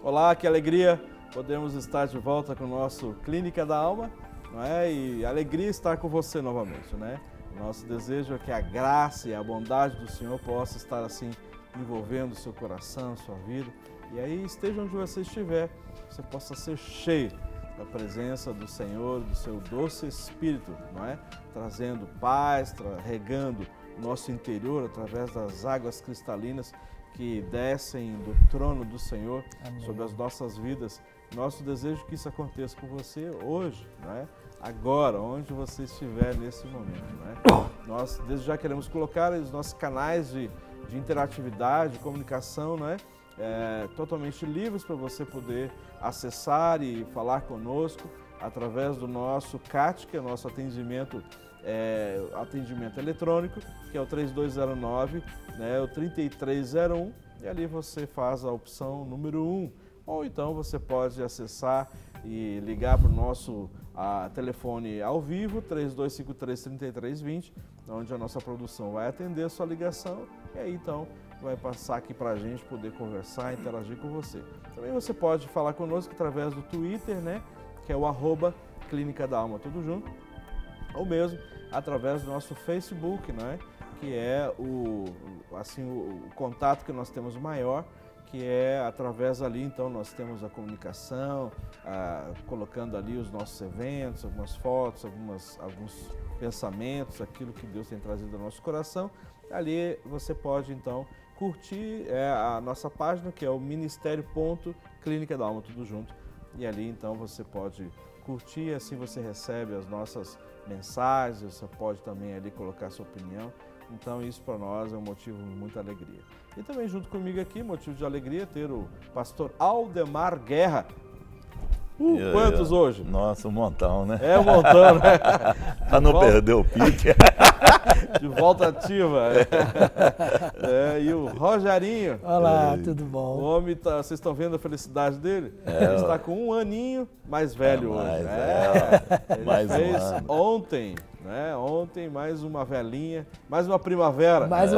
Olá, que alegria podemos estar de volta com o nosso Clínica da Alma, não é? E alegria estar com você novamente, né? Nosso desejo é que a graça e a bondade do Senhor possa estar assim envolvendo o seu coração, sua vida. E aí, esteja onde você estiver, você possa ser cheio da presença do Senhor, do seu doce Espírito, não é? Trazendo paz, regando o nosso interior através das águas cristalinas que descem do trono do Senhor. Amém. Sobre as nossas vidas. Nosso desejo é que isso aconteça com você hoje, não é? Agora, onde você estiver nesse momento, não é? Nós desde já queremos colocar os nossos canais de interatividade, de comunicação, não é? Totalmente livres para você poder acessar e falar conosco através do nosso CAT, que é o nosso atendimento eletrônico, que é o 3209, né, o 3301, e ali você faz a opção número 1. Ou então você pode acessar e ligar para o nosso telefone ao vivo, 3253-3320, onde a nossa produção vai atender a sua ligação, e aí então vai passar aqui para a gente poder conversar, interagir com você. Também você pode falar conosco através do Twitter, né, que é o @Clínica da Alma, tudo junto, ou mesmo através do nosso Facebook, né, que é o contato que nós temos maior, que é através ali, então nós temos a comunicação, colocando ali os nossos eventos, algumas fotos, alguns pensamentos, aquilo que Deus tem trazido ao nosso coração. Ali você pode então curtir a nossa página, que é o Ministério.Clínica da Alma, tudo junto. E ali então você pode curtir, assim você recebe as nossas mensagens, você pode também ali colocar a sua opinião. Então isso para nós é um motivo de muita alegria. E também junto comigo aqui, motivo de alegria, ter o pastor Aldemar Guerra. Quantos hoje? Nossa, um montão, né? É um montão, né? Para não perder o pique. De volta ativa. E o Rogerinho. Olá, tudo bom? O homem, vocês estão vendo a felicidade dele? Ele está com um aninho mais velho hoje. Ele mais fez um ano. ontem, né? Ontem mais uma velhinha, mais uma primavera. Mais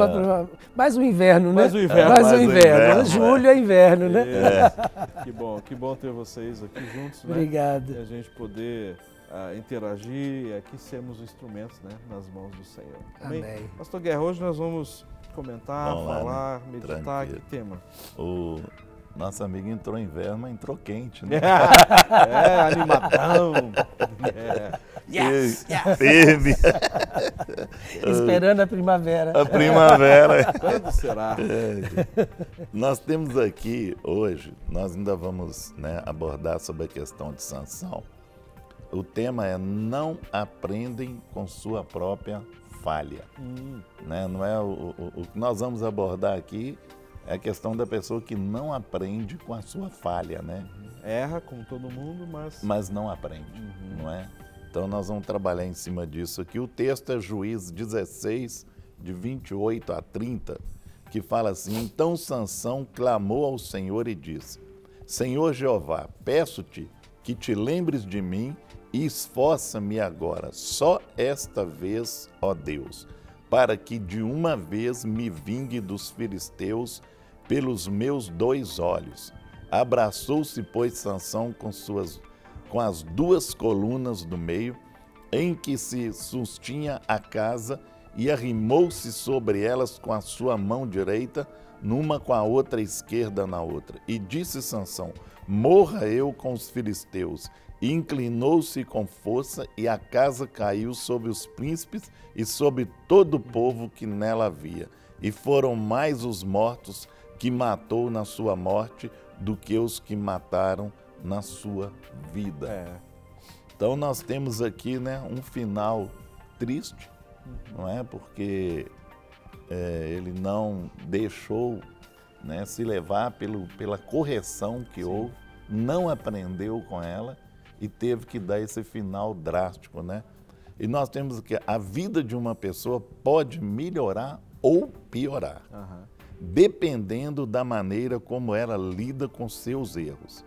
um inverno, né? Mais um inverno. Mais um inverno. Julho é inverno, né? Que bom ter vocês aqui juntos, né? Obrigado. E a gente poder interagir e aqui sermos instrumentos, né, nas mãos do Senhor. Amém? Pastor Guerra, hoje nós vamos comentar, falar, meditar. Que tema? O nosso amigo entrou inverno, mas entrou quente, né? Animadão. Yes, firme. Esperando a primavera. A primavera. Quando será? Nós temos aqui hoje, nós ainda vamos, né, abordar sobre a questão de Sansão. O tema é não aprendem com sua própria falha. Né? Não é o que nós vamos abordar aqui é a questão da pessoa que não aprende com a sua falha, né? Erra como todo mundo, mas não aprende, não é? Então nós vamos trabalhar em cima disso aqui. O texto é Juízes 16, de 28 a 30, que fala assim: Então Sansão clamou ao Senhor e disse: Senhor Jeová, peço-te que te lembres de mim e esforça-me agora, só esta vez, ó Deus, para que de uma vez me vingue dos filisteus pelos meus 2 olhos. Abraçou-se, pois, Sansão com as 2 colunas do meio, em que se sustinha a casa, e arrimou-se sobre elas com a sua mão direita, numa com a outra esquerda na outra. E disse Sansão: Morra eu com os filisteus. E inclinou-se com força, e a casa caiu sobre os príncipes e sobre todo o povo que nela havia. E foram mais os mortos que matou na sua morte do que os que mataram na sua vida. Então nós temos aqui, né, um final triste, não é? Porque ele não deixou, né, se levar pela correção que houve, não aprendeu com ela e teve que dar esse final drástico, né? E nós temos que a vida de uma pessoa pode melhorar ou piorar, dependendo da maneira como ela lida com seus erros,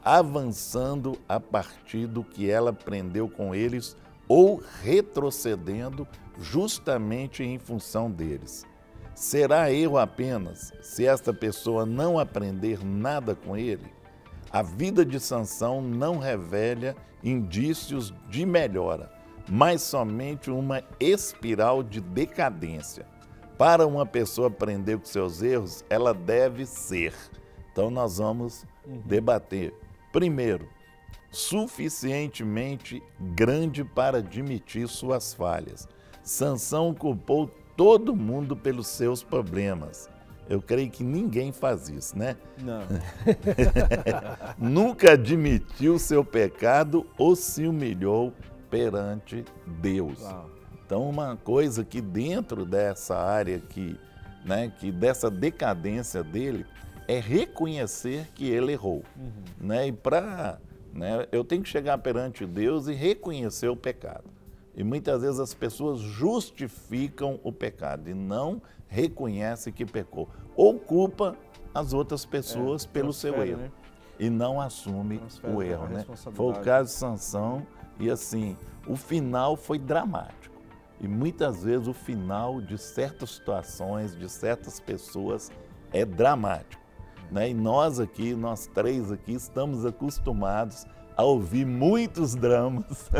avançando a partir do que ela aprendeu com eles ou retrocedendo justamente em função deles. Será erro apenas se esta pessoa não aprender nada com ele? a vida de Sansão não revela indícios de melhora, mas somente uma espiral de decadência. Para uma pessoa aprender com seus erros, ela deve ser. Então nós vamos debater. Primeiro, suficientemente grande para admitir suas falhas. Sansão culpou todo mundo pelos seus problemas. Eu creio que ninguém faz isso, né? Não. Nunca admitiu seu pecado ou se humilhou perante Deus. Uau. Então, uma coisa que dentro dessa área aqui, né, que dessa decadência dele, é reconhecer que ele errou. Né? E eu tenho que chegar perante Deus e reconhecer o pecado. E muitas vezes as pessoas justificam o pecado e não reconhecem que pecou. Ou culpa as outras pessoas pelo seu erro. Né? E não assume o erro. Né? Foi o caso de Sansão e assim, o final foi dramático. E muitas vezes o final de certas situações, de certas pessoas, é dramático. Né? E nós três aqui, estamos acostumados a ouvir muitos dramas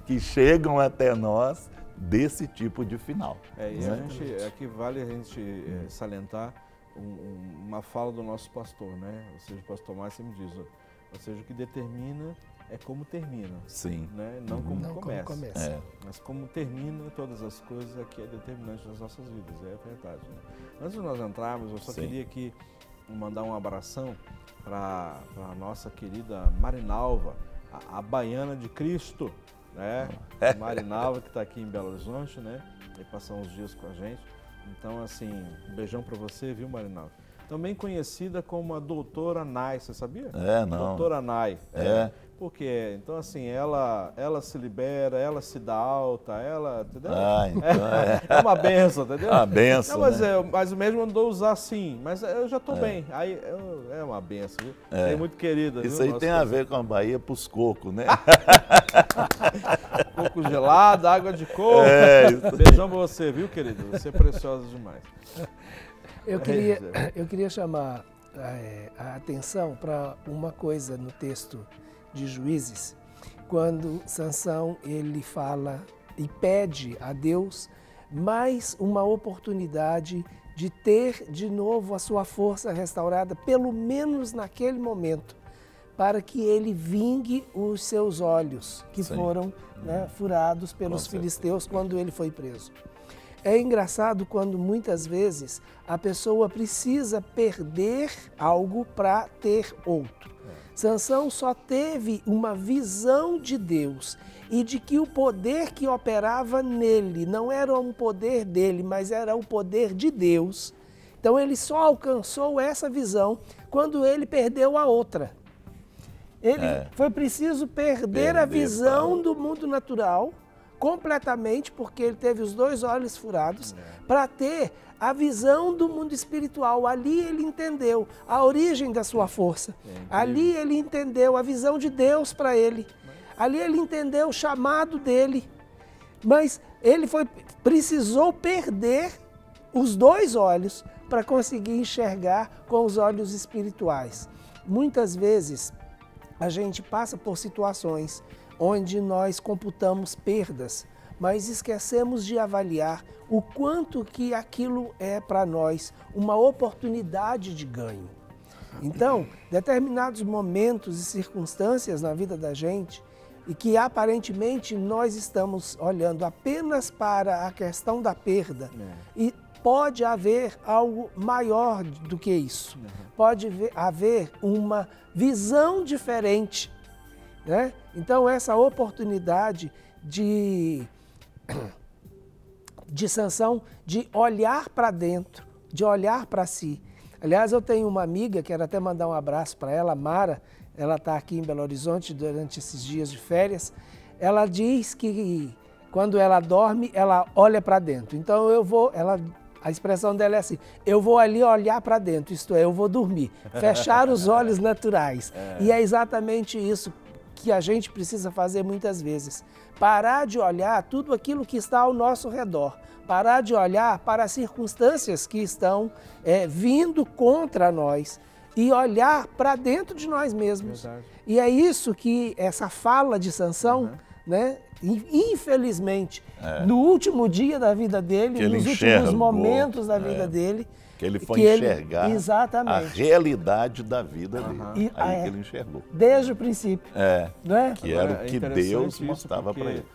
que chegam até nós desse tipo de final. E aqui vale a gente salientar uma fala do nosso pastor, né? Ou seja, o pastor Márcio me diz, ou seja, o que determina é como termina. Sim. Né? Não como começa. Mas como termina todas as coisas é que é determinante nas nossas vidas, é verdade. Né? Antes de nós entrarmos, eu só queria aqui mandar um abração para a nossa querida Marinalva, a baiana de Cristo, né? Marinalva, que está aqui em Belo Horizonte, né? E passar uns dias com a gente. Então, assim, um beijão para você, viu, Marinalva? Também conhecida como a Doutora Nai, você sabia? Não. Doutora Nai. Porque, então assim, ela se libera, ela se dá alta, ela, entendeu? Então é uma benção, entendeu? Uma benção, mas mesmo andou usar assim, mas eu já estou bem. Aí é uma benção, viu? É muito querida. Isso aí tem a ver com a Bahia pros cocos, né? Coco gelado, água de coco. Beijão pra você, viu, querido? Você é preciosa demais. Eu queria chamar a atenção para uma coisa no texto de Juízes, quando Sansão ele fala e pede a Deus mais uma oportunidade de ter de novo a sua força restaurada, pelo menos naquele momento, para que ele vingue os seus olhos que foram furados pelos filisteus quando ele foi preso. É engraçado quando muitas vezes a pessoa precisa perder algo para ter outro. Sansão só teve uma visão de Deus e de que o poder que operava nele não era um poder dele, mas era o poder de Deus. Então ele só alcançou essa visão quando ele perdeu a outra. Foi preciso perder a visão do mundo natural completamente, porque ele teve os dois olhos furados, para ter a visão do mundo espiritual. Ali ele entendeu a origem da sua força. Ali ele entendeu a visão de Deus para ele. Ali ele entendeu o chamado dele. Mas ele precisou perder os dois olhos para conseguir enxergar com os olhos espirituais. Muitas vezes a gente passa por situações onde nós computamos perdas, mas esquecemos de avaliar o quanto que aquilo é para nós uma oportunidade de ganho. Então, determinados momentos e circunstâncias na vida da gente, e que aparentemente nós estamos olhando apenas para a questão da perda, e pode haver algo maior do que isso. Pode haver uma visão diferente, né? Então, essa oportunidade de Sansão de olhar para dentro, de olhar para si. Aliás, eu tenho uma amiga, quero até mandar um abraço para ela, Mara, ela está aqui em Belo Horizonte durante esses dias de férias. Ela diz que quando ela dorme, ela olha para dentro. Então, a expressão dela é assim, eu vou ali olhar para dentro, isto é, eu vou dormir, fechar os olhos naturais. E é exatamente isso que a gente precisa fazer muitas vezes. Parar de olhar tudo aquilo que está ao nosso redor. Parar de olhar para as circunstâncias que estão vindo contra nós e olhar para dentro de nós mesmos. Verdade. E é isso que essa fala de Sansão, né? Infelizmente, no último dia da vida dele, nos últimos momentos da vida dele, que ele foi enxergar a realidade da vida dele. Aí que ele enxergou. Desde o princípio. Não é? Que era o que Deus mostrava para ele.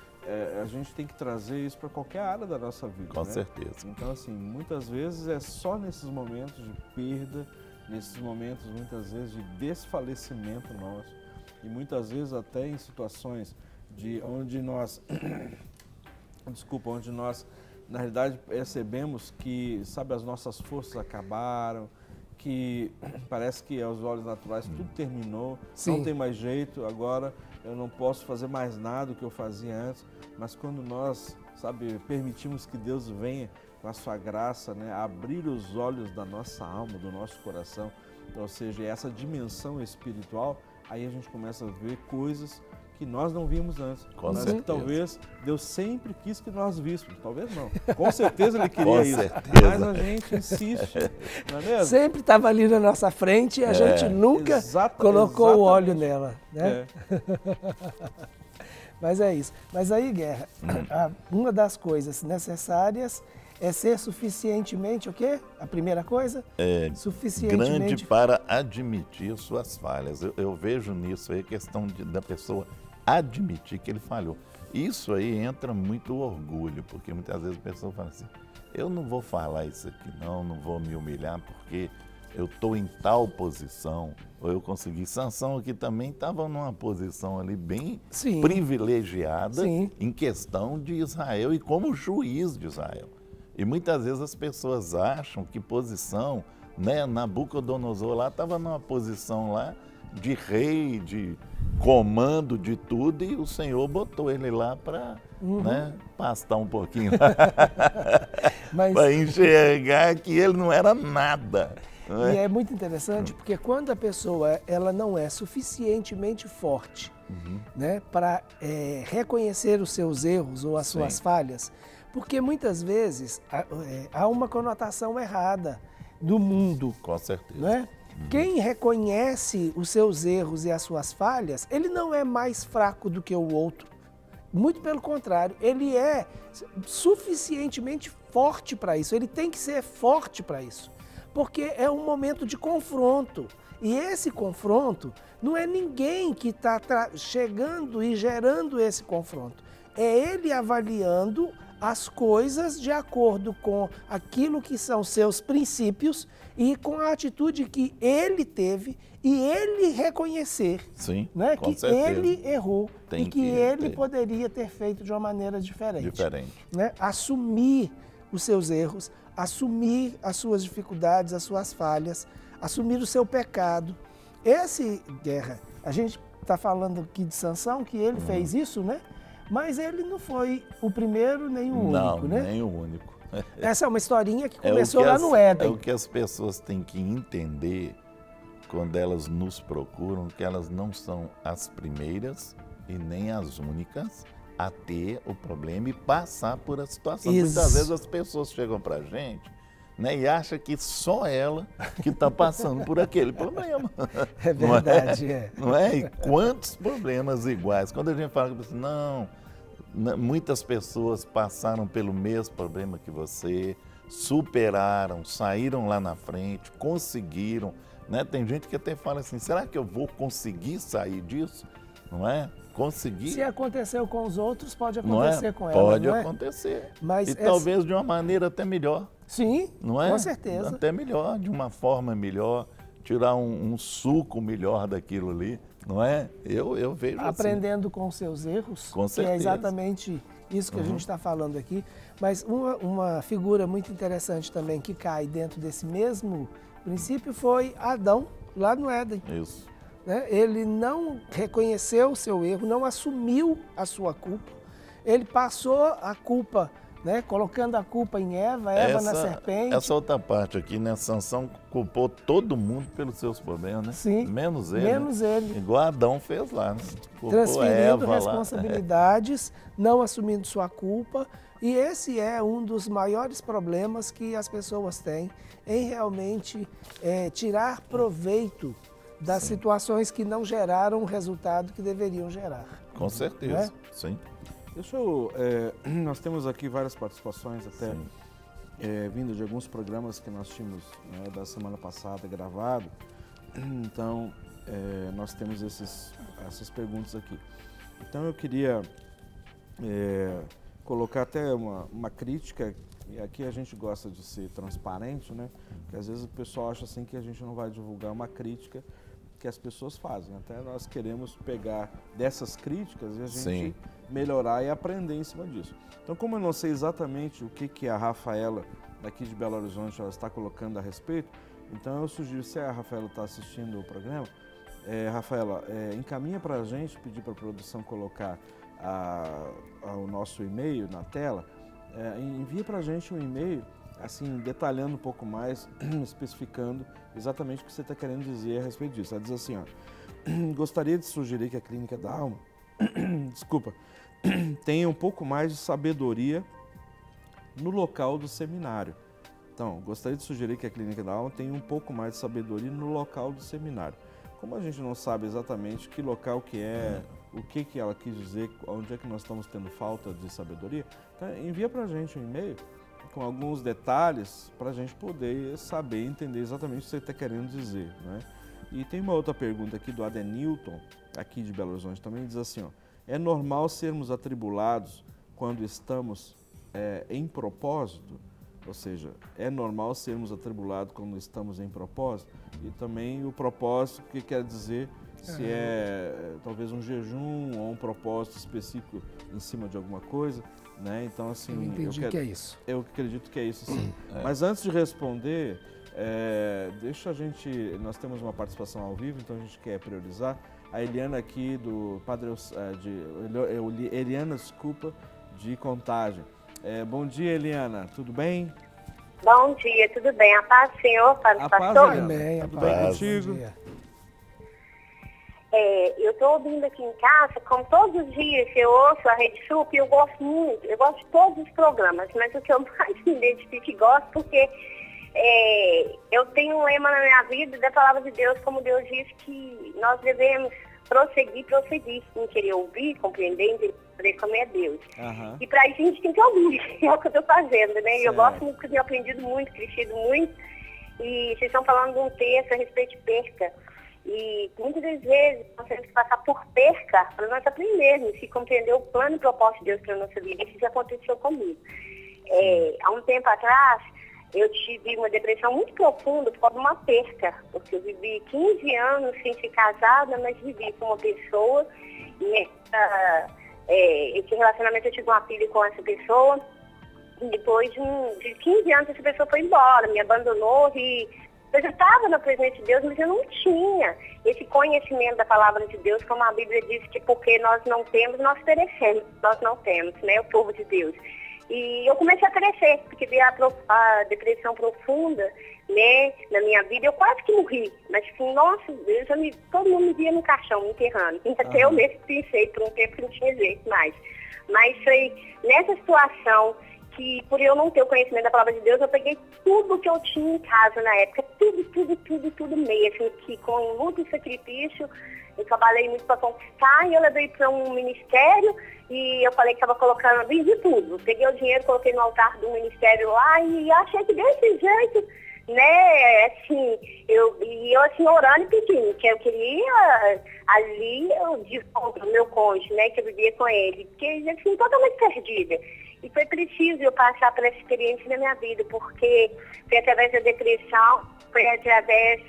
A gente tem que trazer isso para qualquer área da nossa vida. Com certeza. Então, assim, muitas vezes é só nesses momentos de perda, nesses momentos, muitas vezes, de desfalecimento nosso, e muitas vezes até em situações onde nós, onde nós, na realidade, percebemos que, sabe, as nossas forças acabaram, que parece que aos olhos naturais tudo terminou, não tem mais jeito, agora eu não posso fazer mais nada do que eu fazia antes, mas quando nós, sabe, permitimos que Deus venha com a sua graça, né, abrir os olhos da nossa alma, do nosso coração, ou seja, essa dimensão espiritual, aí a gente começa a ver coisas que nós não vimos antes, mas que talvez Deus sempre quis que nós víssemos, talvez não, com certeza Ele queria isso, mas a gente insiste, não é mesmo? Sempre estava ali na nossa frente e a gente nunca colocou o olho nela, né? Mas é isso. Mas aí, Guerra, uma das coisas necessárias é ser suficientemente, o quê? A primeira coisa? Suficientemente grande para admitir suas falhas. Eu vejo nisso aí a questão da pessoa admitir que ele falhou. Isso aí entra muito orgulho, porque muitas vezes a pessoa fala assim, eu não vou falar isso aqui não vou me humilhar porque eu estou em tal posição, ou eu consegui. Sansão aqui também estava numa posição ali bem privilegiada em questão de Israel e como juiz de Israel. E muitas vezes as pessoas acham que posição, né, Nabucodonosor lá estava numa posição lá de rei, de comando de tudo, e o Senhor botou ele lá para pastar um pouquinho, para enxergar que ele não era nada. E é muito interessante porque quando a pessoa ela não é suficientemente forte né, para reconhecer os seus erros ou as suas falhas, porque muitas vezes há uma conotação errada do mundo. Com certeza. Né? Quem reconhece os seus erros e as suas falhas, ele não é mais fraco do que o outro. Muito pelo contrário, ele é suficientemente forte para isso, ele tem que ser forte para isso. Porque é um momento de confronto. E esse confronto não é ninguém que está chegando e gerando esse confronto. É ele avaliando as coisas de acordo com aquilo que são seus princípios e com a atitude que ele teve e ele reconhecer né, que certeza. Ele errou e que ele poderia ter feito de uma maneira diferente. Né? Assumir os seus erros, assumir as suas dificuldades, as suas falhas, assumir o seu pecado. Esse, Guerra, a gente está falando aqui de Sansão, que ele fez isso, né? Mas ele não foi o primeiro nem o único, né? Não, nem o único. Essa é uma historinha que começou lá no Éden. É o que as pessoas têm que entender quando elas nos procuram, que elas não são as primeiras e nem as únicas a ter o problema e passar por a situação. Isso. Muitas vezes as pessoas chegam para a gente, né, e acham que só ela que está passando por aquele problema. É verdade, não é? E quantos problemas iguais? Quando a gente fala que muitas pessoas passaram pelo mesmo problema que você, superaram, saíram lá na frente, conseguiram. Né? Tem gente que até fala assim, será que eu vou conseguir sair disso? Não é? Conseguir. Se aconteceu com os outros, pode acontecer com ela. Pode acontecer. Mas talvez de uma maneira até melhor. Sim, não é? Com certeza. Até melhor, de uma forma melhor, tirar um suco melhor daquilo ali, não é? Eu vejo aprendendo com os seus erros, com certeza. Que é exatamente isso que a gente está falando aqui. Mas uma figura muito interessante também que cai dentro desse mesmo princípio foi Adão, lá no Éden. Isso. Né? Ele não reconheceu o seu erro, não assumiu a sua culpa. Ele passou a culpa né? Colocando a culpa em Eva na serpente. Essa outra parte aqui, né? Sansão culpou todo mundo pelos seus problemas, né? Sim. Menos ele. Menos né? ele. Igual Adão fez lá, né? Culpou Transferindo Eva responsabilidades, não assumindo sua culpa. E esse é um dos maiores problemas que as pessoas têm em realmente tirar proveito das situações que não geraram o resultado que deveriam gerar. Com certeza, sim. Deixa eu... nós temos aqui várias participações até vindo de alguns programas que nós tínhamos da semana passada gravado. Então, nós temos essas perguntas aqui. Então, eu queria colocar até uma crítica, e aqui a gente gosta de ser transparente, né? Porque às vezes o pessoal acha assim que a gente não vai divulgar uma crítica que as pessoas fazem. Até nós queremos pegar dessas críticas e a gente melhorar e aprender em cima disso. Então, como eu não sei exatamente o que a Rafaela, daqui de Belo Horizonte, ela está colocando a respeito, então eu sugiro, se a Rafaela está assistindo o programa, Rafaela, encaminha para a gente, pedir para a produção colocar o nosso e-mail na tela, envia para a gente um e-mail, assim, detalhando um pouco mais, especificando exatamente o que você está querendo dizer a respeito disso. Ela diz assim, ó, gostaria de sugerir que a Clínica da Alma, desculpa, tenha um pouco mais de sabedoria no local do seminário. Então, gostaria de sugerir que a Clínica da Alma tenha um pouco mais de sabedoria no local do seminário. Como a gente não sabe exatamente que local que é, o que ela quis dizer, onde é que nós estamos tendo falta de sabedoria, então, envia para a gente um e-mail com alguns detalhes para a gente poder saber, entender exatamente o que você está querendo dizer, né? E tem uma outra pergunta aqui do Adenilton, aqui de Belo Horizonte, também diz assim, ó, é normal sermos atribulados quando estamos em propósito? Ou seja, é normal sermos atribulados quando estamos em propósito? E também o propósito, o que quer dizer, se é talvez um jejum ou um propósito específico em cima de alguma coisa, né? Então, assim... Eu entendi que é isso. Eu acredito que é isso, sim. Mas antes de responder, deixa a gente... Nós temos uma participação ao vivo, então a gente quer priorizar. A Eliana aqui do Padre... Eliana, desculpa, de Contagem. Bom dia, Eliana. Tudo bem? Bom dia, tudo bem? A paz do Senhor, Padre Pastor? Amém, tudo bem contigo? Eu estou ouvindo aqui em casa, como todos os dias eu ouço a Rede Sup, eu gosto muito, eu gosto de todos os programas, mas o que eu mais me identifico e gosto, porque eu tenho um lema na minha vida da palavra de Deus, como Deus diz que nós devemos prosseguir, em querer ouvir, compreender, entender como é Deus. Uhum. E para isso a gente tem que ouvir, é o que eu estou fazendo, né? E eu gosto muito, porque eu tenho aprendido muito, crescido muito, e vocês estão falando de um texto a respeito de perca. E muitas das vezes nós temos que passar por perca para nós aprendermos e compreender o plano e propósito de Deus para a nossa vida. Isso já aconteceu comigo. Há um tempo atrás, eu tive uma depressão muito profunda por causa de uma perca, porque eu vivi 15 anos sem ser casada, mas vivi com uma pessoa, e esse relacionamento eu tive uma filha com essa pessoa, e depois de 15 anos essa pessoa foi embora, me abandonou, e eu já estava na presença de Deus, mas eu não tinha esse conhecimento da palavra de Deus, como a Bíblia diz que porque nós não temos, nós perecemos, nós não temos, né, o povo de Deus. E eu comecei a crescer, porque veio a depressão profunda, né, na minha vida, eu quase que morri, mas assim, nossa, todo mundo me via no caixão, me enterrando, até eu mesmo pensei por um tempo que não tinha jeito mais. Mas foi nessa situação que, por eu não ter o conhecimento da palavra de Deus, eu peguei tudo que eu tinha em casa na época, tudo mesmo, que com luta e sacrifício, eu trabalhei muito para conquistar, e eu levei para um ministério, e eu falei que estava colocando, vendi tudo. Peguei o dinheiro, coloquei no altar do ministério lá, e achei que desse jeito, né, assim, eu assim, orando e pedindo, que eu queria ali, de volta, o meu cônjuge, né, que eu vivia com ele, porque, assim, totalmente perdida. E foi preciso eu passar por essa experiência na minha vida, porque foi através da depressão, foi através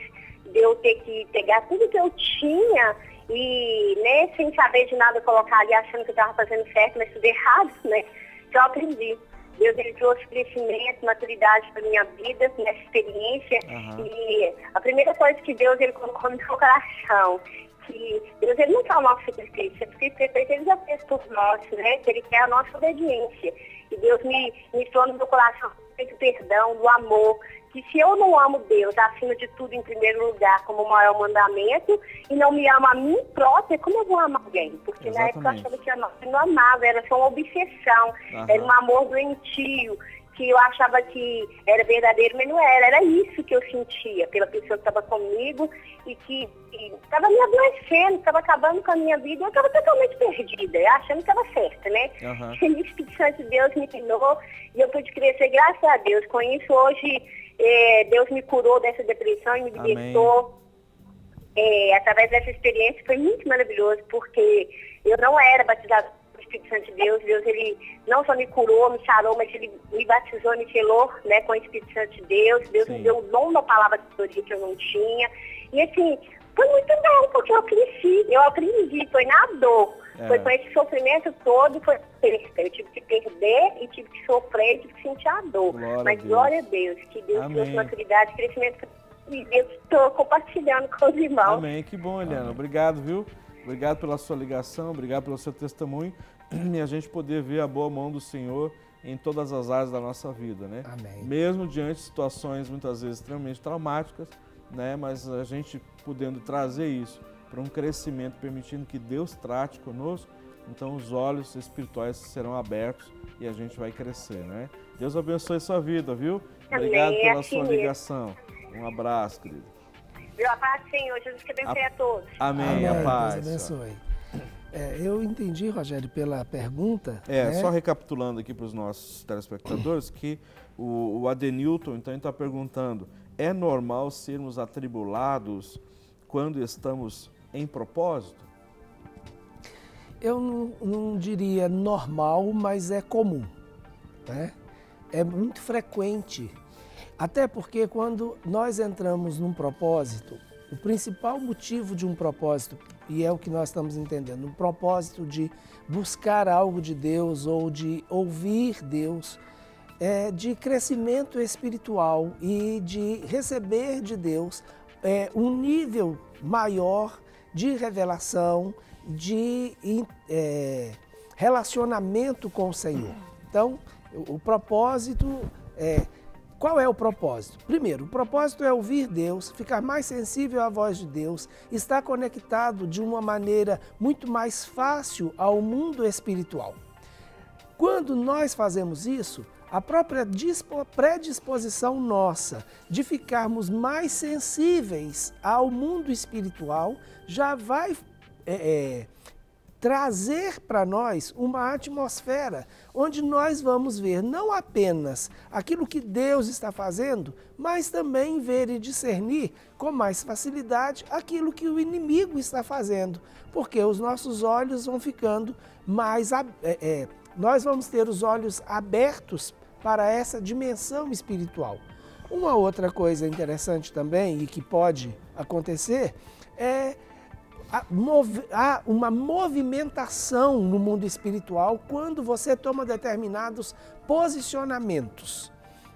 de eu ter que pegar tudo que eu tinha e, né, sem saber de nada, colocar ali achando que eu estava fazendo certo, mas tudo errado, né, que eu aprendi. Deus, ele trouxe crescimento, maturidade para minha vida, nessa experiência. Uhum. E a primeira coisa que Deus, ele colocou no meu coração, que Deus ele não quer o nosso sacrifício. O sacrifício perfeito ele já fez por nós, né? Ele quer a nossa obediência. E Deus me falou no meu coração do perdão, do amor, que se eu não amo Deus acima de tudo em primeiro lugar como o maior mandamento e não me amo a mim própria, como eu vou amar alguém? Porque Exatamente. na época eu achava que eu não amava, era só uma obsessão, era um amor doentio, que eu achava que era verdadeiro, mas não era. Era isso que eu sentia pela pessoa que estava comigo e que estava me adoecendo, estava acabando com a minha vida e eu estava totalmente perdida, achando que estava certa, né? E o Espírito Santo de Deus me ensinou e eu pude crescer, graças a Deus. Com isso, hoje, Deus me curou dessa depressão e me libertou. Através dessa experiência foi muito maravilhoso, porque eu não era batizada com o Espírito Santo de Deus. Deus, ele não só me curou, me sarou, mas ele me batizou, me selou, né, com o Espírito Santo de Deus. Deus me deu o dom da palavra de sabedoria que eu não tinha. E assim, foi muito bom, porque eu cresci, eu aprendi, foi na dor. Foi com esse sofrimento todo, foi perca. Eu tive que perder e tive que sofrer, tive que sentir a dor. Mas glória a Deus, que Deus trouxe maturidade, crescimento, e eu estou compartilhando com os irmãos. Amém, que bom, Eliana. Obrigado, viu? Obrigado pela sua ligação, obrigado pelo seu testemunho e a gente poder ver a boa mão do Senhor em todas as áreas da nossa vida, né? Amém. Mesmo diante de situações muitas vezes extremamente traumáticas, né? Mas a gente podendo trazer isso para um crescimento, permitindo que Deus trate conosco, então os olhos espirituais serão abertos e a gente vai crescer, né? Deus abençoe a sua vida, viu? Obrigado pela sua ligação. Um abraço, querido. A paz do Senhor, Jesus que abençoe a todos. Amém, a paz. Deus abençoe. Eu entendi, Rogério, pela pergunta. Só recapitulando aqui para os nossos telespectadores, que o Adenilton, então, está perguntando, é normal sermos atribulados quando estamos em propósito? Eu não diria normal, mas é comum, né? É muito frequente. Até porque quando nós entramos num propósito, o principal motivo de um propósito, e é o que nós estamos entendendo, um propósito de buscar algo de Deus ou de ouvir Deus, de crescimento espiritual e de receber de Deus um nível maior de revelação, de relacionamento com o Senhor. Então, o propósito Qual é o propósito? Primeiro, o propósito é ouvir Deus, ficar mais sensível à voz de Deus, estar conectado de uma maneira muito mais fácil ao mundo espiritual. Quando nós fazemos isso, a própria predisposição nossa de ficarmos mais sensíveis ao mundo espiritual já vai trazer para nós uma atmosfera onde nós vamos ver não apenas aquilo que Deus está fazendo, mas também ver e discernir com mais facilidade aquilo que o inimigo está fazendo, porque os nossos olhos vão ficando mais... nós vamos ter os olhos abertos para essa dimensão espiritual. Uma outra coisa interessante também e que pode acontecer é há uma movimentação no mundo espiritual quando você toma determinados posicionamentos.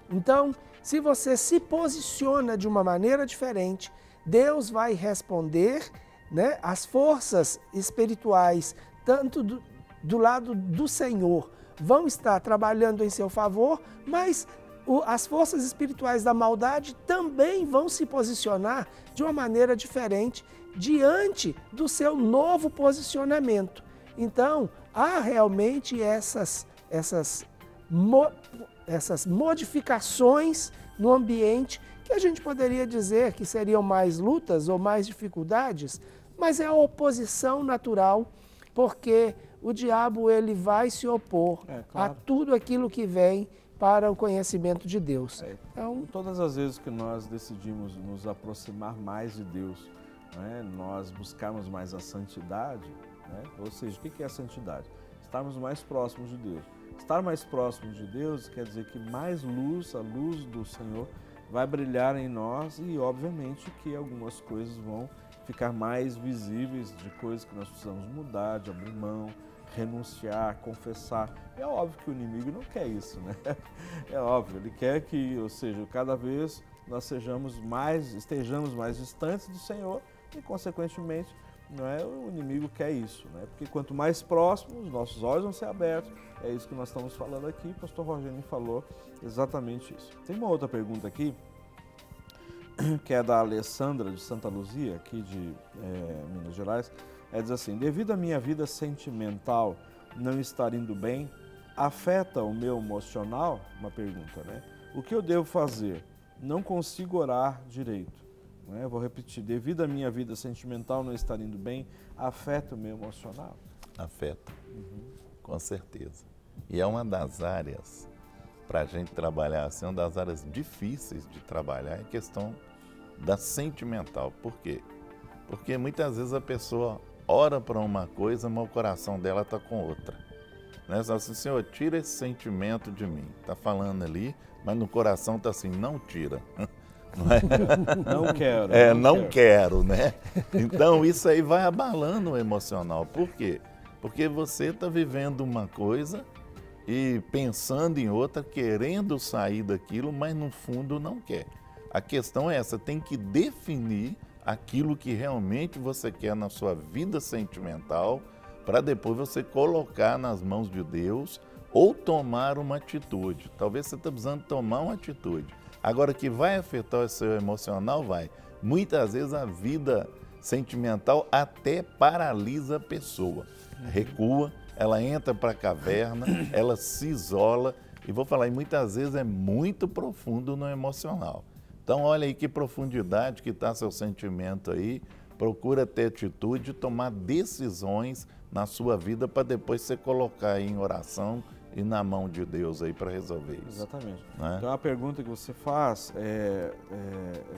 Então, se você se posiciona de uma maneira diferente, Deus vai responder, né? As forças espirituais, tanto do lado do Senhor, vão estar trabalhando em seu favor, mas as forças espirituais da maldade também vão se posicionar de uma maneira diferente diante do seu novo posicionamento. Então, há realmente essas modificações no ambiente que a gente poderia dizer que seriam mais lutas ou mais dificuldades, mas é a oposição natural, porque o diabo ele vai se opor a tudo aquilo que vem para o conhecimento de Deus. Então, todas as vezes que nós decidimos nos aproximar mais de Deus, né, nós buscarmos mais a santidade, né? Ou seja, o que é a santidade? Estarmos mais próximos de Deus. Estar mais próximo de Deus quer dizer que mais luz, a luz do Senhor, vai brilhar em nós e, obviamente, que algumas coisas vão ficar mais visíveis de coisas que nós precisamos mudar, de abrir mão, renunciar, confessar. É óbvio que o inimigo não quer isso, né? É óbvio, ele quer que, ou seja, cada vez nós estejamos mais distantes do Senhor e, consequentemente, não é? O inimigo quer isso, né? Porque quanto mais próximo, os nossos olhos vão ser abertos. É isso que nós estamos falando aqui. O pastor Rogério falou exatamente isso. Tem uma outra pergunta aqui, que é da Alessandra de Santa Luzia, aqui de Minas Gerais. Ela diz assim: devido à minha vida sentimental não estar indo bem, afeta o meu emocional? Uma pergunta, né? O que eu devo fazer? Não consigo orar direito. Eu vou repetir: devido à minha vida sentimental não estar indo bem, afeta o meu emocional? Afeta, com certeza. E é uma das áreas, para a gente trabalhar assim, uma das áreas difíceis de trabalhar é a questão da sentimental. Por quê? Porque muitas vezes a pessoa ora para uma coisa, mas o coração dela está com outra. Né? Só assim: Senhor, tira esse sentimento de mim. Está falando ali, mas no coração está assim: não tira. Não é? Não quero. Não quero, né? Então isso aí vai abalando o emocional. Por quê? Porque você está vivendo uma coisa e pensando em outra, querendo sair daquilo, mas no fundo não quer. A questão é essa: tem que definir aquilo que realmente você quer na sua vida sentimental, para depois você colocar nas mãos de Deus ou tomar uma atitude. Talvez você está precisando tomar uma atitude. Agora, que vai afetar o seu emocional, vai. Muitas vezes a vida sentimental até paralisa a pessoa. Recua, ela entra para a caverna, ela se isola. E vou falar, e muitas vezes é muito profundo no emocional. Então, olha aí que profundidade que está seu sentimento aí. Procura ter atitude, tomar decisões na sua vida para depois você colocar em oração e na mão de Deus aí para resolver isso. Exatamente. Né? Então a pergunta que você faz é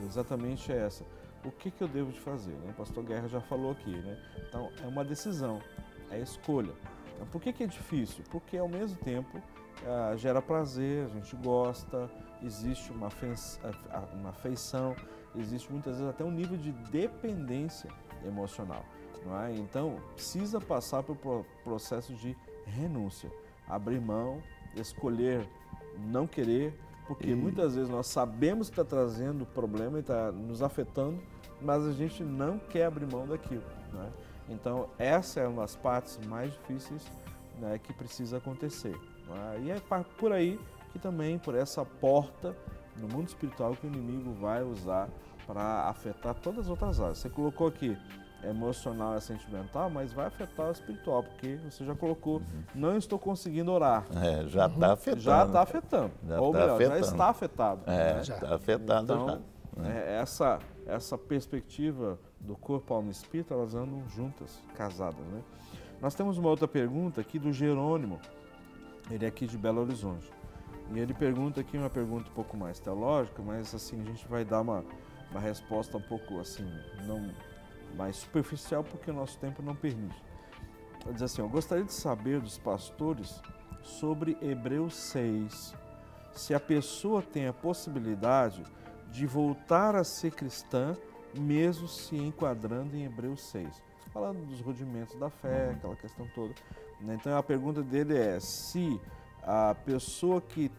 exatamente essa: o que eu devo de fazer? O pastor Guerra já falou aqui, né? Então é uma decisão, é escolha. Então, por que é difícil? Porque ao mesmo tempo gera prazer, a gente gosta, existe uma afeição, existe muitas vezes até um nível de dependência emocional. Não é? Então precisa passar pelo processo de renúncia. Abrir mão, escolher não querer, porque muitas vezes nós sabemos que está trazendo problema e está nos afetando, mas a gente não quer abrir mão daquilo. Né? Então, essa é uma das partes mais difíceis, né, que precisa acontecer. Né? E é por aí que também, por essa porta no mundo espiritual, que o inimigo vai usar para afetar todas as outras áreas. Você colocou aqui emocional e sentimental, mas vai afetar o espiritual, porque você já colocou: não estou conseguindo orar. Já está afetando. Já está afetando. Ou melhor, afetando. Já está afetado. Né? Já está afetado. Então, já. Essa perspectiva do corpo, alma e espírito, elas andam juntas, casadas. Né? Nós temos uma outra pergunta aqui do Jerônimo, ele é aqui de Belo Horizonte. E ele pergunta aqui uma pergunta um pouco mais teológica, mas assim, a gente vai dar uma resposta um pouco assim, não mais superficial, porque o nosso tempo não permite. Ele diz assim: eu gostaria de saber dos pastores sobre Hebreus 6, se a pessoa tem a possibilidade de voltar a ser cristã, mesmo se enquadrando em Hebreus 6. Falando dos rudimentos da fé, aquela questão toda. Então a pergunta dele é se a pessoa que,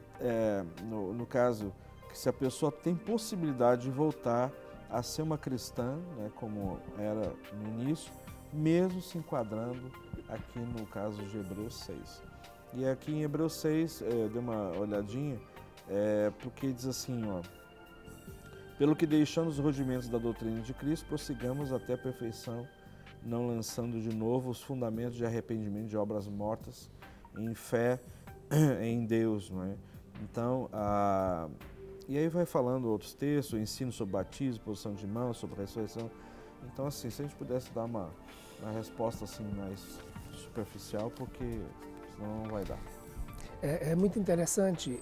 no caso, se a pessoa tem possibilidade de voltar a ser uma cristã, né, como era no início, mesmo se enquadrando aqui no caso de Hebreus 6. E aqui em Hebreus 6, dei uma olhadinha, porque diz assim, ó: pelo que deixando os rudimentos da doutrina de Cristo, prossigamos até a perfeição, não lançando de novo os fundamentos de arrependimento de obras mortas, em fé em Deus. Não é? Então, e aí vai falando outros textos, o ensino sobre batismo, posição de mãos, sobre ressurreição. Então, assim, se a gente pudesse dar uma resposta assim mais superficial, porque senão não vai dar. É muito interessante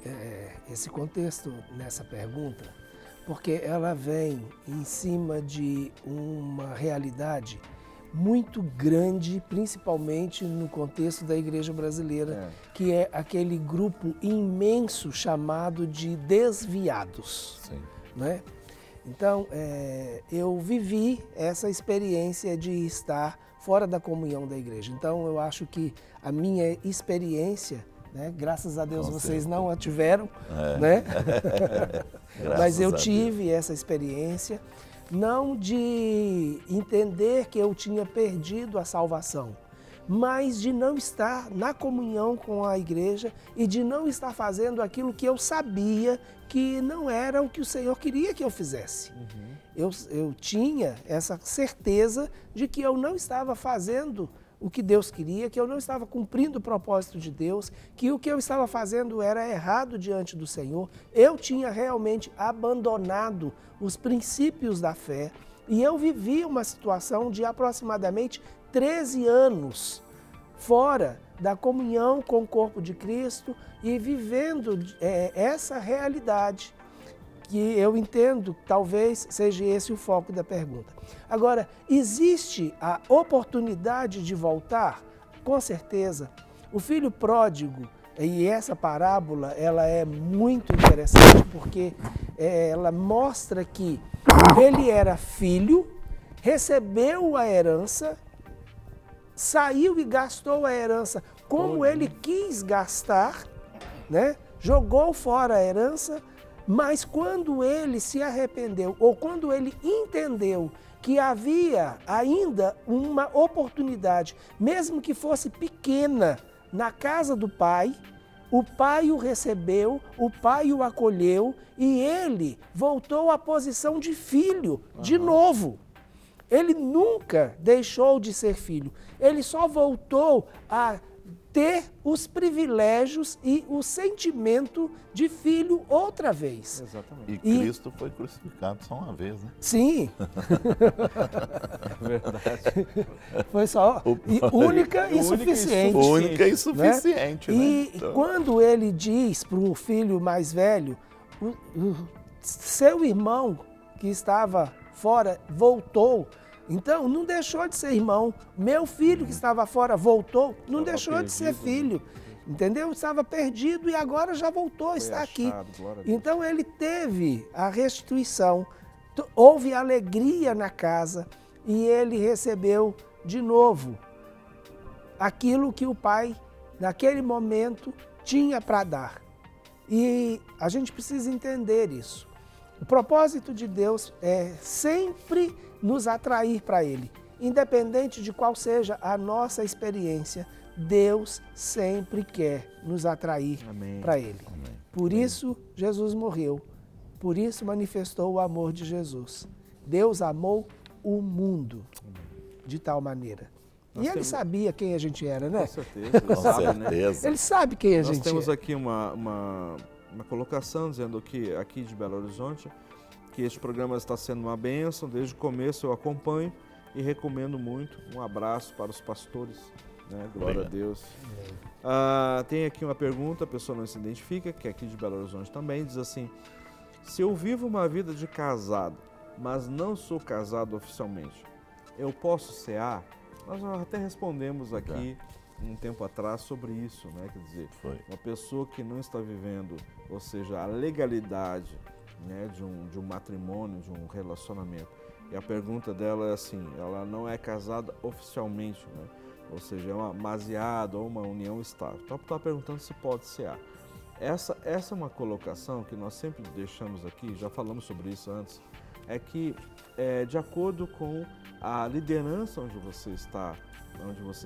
esse contexto nessa pergunta, porque ela vem em cima de uma realidade muito grande, principalmente no contexto da igreja brasileira, que é aquele grupo imenso chamado de desviados. Sim. Né? Então, eu vivi essa experiência de estar fora da comunhão da igreja. Então, eu acho que a minha experiência, né, graças a Deus vocês não a tiveram, né? Mas eu tive essa experiência não de entender que eu tinha perdido a salvação, mas de não estar na comunhão com a igreja e de não estar fazendo aquilo que eu sabia que não era o que o Senhor queria que eu fizesse. Eu tinha essa certeza de que eu não estava fazendo o que Deus queria, que eu não estava cumprindo o propósito de Deus, que o que eu estava fazendo era errado diante do Senhor. Eu tinha realmente abandonado os princípios da fé e eu vivia uma situação de aproximadamente 13 anos fora da comunhão com o corpo de Cristo e vivendo essa realidade, que eu entendo que talvez seja esse o foco da pergunta. Agora, existe a oportunidade de voltar? Com certeza. O filho pródigo, e essa parábola, ela é muito interessante porque ela mostra que ele era filho, recebeu a herança, saiu e gastou a herança como ele quis gastar, né? Jogou fora a herança, mas quando ele se arrependeu, ou quando ele entendeu que havia ainda uma oportunidade, mesmo que fosse pequena, na casa do pai, o pai o recebeu, o pai o acolheu e ele voltou à posição de filho, de novo. Ele nunca deixou de ser filho, ele só voltou a ter os privilégios e o sentimento de filho outra vez. Exatamente. E Cristo foi crucificado só uma vez, né? Sim. É verdade. Foi só única e suficiente. Única e suficiente, né? E Então, quando ele diz para o filho mais velho, o seu irmão que estava fora voltou, então não deixou de ser irmão. Meu filho que estava fora voltou, não deixou de ser filho. Entendeu? Estava perdido e agora já voltou, está aqui. Então ele teve a restituição, houve alegria na casa e ele recebeu de novo aquilo que o pai, naquele momento, tinha para dar. E a gente precisa entender isso. O propósito de Deus é sempre nos atrair para Ele. Independente de qual seja a nossa experiência, Deus sempre quer nos atrair para Ele. Por isso, Jesus morreu. Por isso, manifestou o amor de Jesus. Deus amou o mundo de tal maneira. E Ele sabia quem a gente era, né? Com certeza. com certeza. Ele sabe quem a gente é. Nós temos aqui uma colocação dizendo que aqui de Belo Horizonte que este programa está sendo uma bênção, desde o começo eu acompanho e recomendo muito. Um abraço para os pastores, né? Glória a Deus. Tem aqui uma pergunta, a pessoa não se identifica, que é aqui de Belo Horizonte também, diz assim: se eu vivo uma vida de casado, mas não sou casado oficialmente, eu posso cear? Nós até respondemos aqui um tempo atrás sobre isso, né? Quer dizer, uma pessoa que não está vivendo, ou seja, a legalidade, né, de um matrimônio, de um relacionamento. E a pergunta dela é assim, ela não é casada oficialmente, né? Ou seja, é uma maziada ou uma união estável. Então, está perguntando se pode cear. Essa é uma colocação que nós sempre deixamos aqui, já falamos sobre isso antes, é que de acordo com a liderança onde você